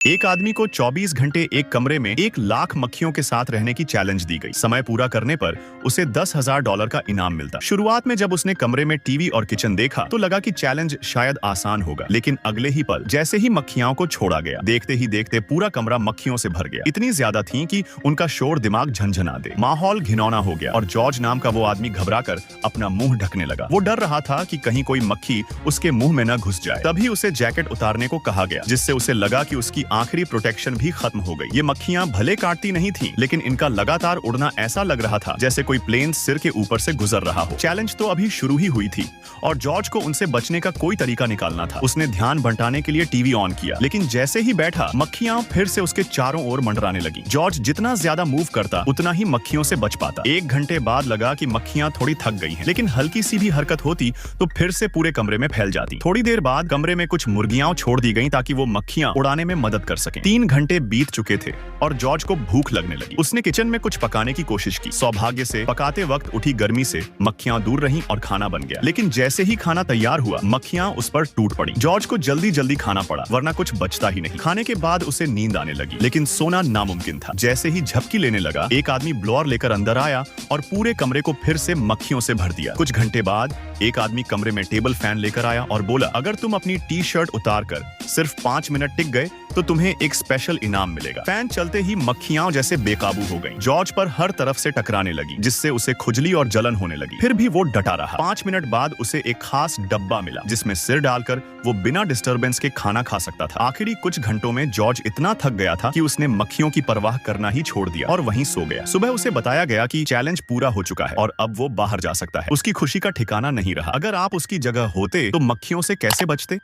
एक आदमी को 24 घंटे एक कमरे में 1 लाख मक्खियों के साथ रहने की चैलेंज दी गई। समय पूरा करने पर उसे $10,000 का इनाम मिलता। शुरुआत में जब उसने कमरे में टीवी और किचन देखा तो लगा कि चैलेंज शायद आसान होगा, लेकिन अगले ही पल जैसे ही मक्खियों को छोड़ा गया, देखते ही देखते पूरा कमरा मक्खियों से भर गया। इतनी ज्यादा थी कि उनका शोर दिमाग झंझना दे। माहौल घिनौना हो गया और जॉर्ज नाम का वो आदमी घबराकर अपना मुंह ढकने लगा। वो डर रहा था कि कहीं कोई मक्खी उसके मुंह में न घुस जाए। तभी उसे जैकेट उतारने को कहा गया, जिससे उसे लगा कि उसकी आखिरी प्रोटेक्शन भी खत्म हो गई। ये मक्खियां भले काटती नहीं थी, लेकिन इनका लगातार उड़ना ऐसा लग रहा था जैसे कोई प्लेन सिर के ऊपर से गुजर रहा हो। चैलेंज तो अभी शुरू ही हुई थी और जॉर्ज को उनसे बचने का कोई तरीका निकालना था। उसने ध्यान बंटाने के लिए टीवी ऑन किया, लेकिन जैसे ही बैठा मक्खियां फिर से उसके चारों ओर मंडराने लगी। जॉर्ज जितना ज्यादा मूव करता उतना ही मक्खियों से बच पाता। 1 घंटे बाद लगा कि मक्खियां थोड़ी थक गई हैं, लेकिन हल्की सी भी हरकत होती तो फिर से पूरे कमरे में फैल जाती। थोड़ी देर बाद कमरे में कुछ मुर्गियां छोड़ दी गईं ताकि वो मक्खियां उड़ाने में मदद कर सकें। 3 घंटे बीत चुके थे और जॉर्ज को भूख लगने लगी। उसने किचन में कुछ पकाने की कोशिश की। सौभाग्य से पकाते वक्त उठी गर्मी से मक्खियां दूर रहीं और खाना बन गया। लेकिन जैसे ही खाना तैयार हुआ, मक्खियां उस पर टूट पड़ी। जॉर्ज को जल्दी जल्दी खाना पड़ा, वरना कुछ बचता ही नहीं। खाने के बाद उसे नींद आने लगी, लेकिन सोना नामुमकिन था। जैसे ही झपकी लेने लगा, एक आदमी ब्लोअर लेकर अंदर आया और पूरे कमरे को फिर से मक्खियों से भर दिया। कुछ घंटे बाद एक आदमी कमरे में टेबल फैन लेकर आया और बोला, अगर तुम अपनी टी शर्ट उतार कर सिर्फ 5 मिनट टिक गए तो तुम्हें एक स्पेशल इनाम मिलेगा। फैन चलते ही मक्खियां जैसे बेकाबू हो गईं। जॉर्ज पर हर तरफ से टकराने लगी, जिससे उसे खुजली और जलन होने लगी। फिर भी वो डटा रहा। 5 मिनट बाद उसे एक खास डब्बा मिला, जिसमें सिर डालकर वो बिना डिस्टरबेंस के खाना खा सकता था। आखिरी कुछ घंटों में जॉर्ज इतना थक गया था कि उसने मक्खियों की परवाह करना ही छोड़ दिया और वहीं सो गया। सुबह उसे बताया गया कि चैलेंज पूरा हो चुका है और अब वो बाहर जा सकता है। उसकी खुशी का ठिकाना नहीं रहा। अगर आप उसकी जगह होते तो मक्खियों से कैसे बचते?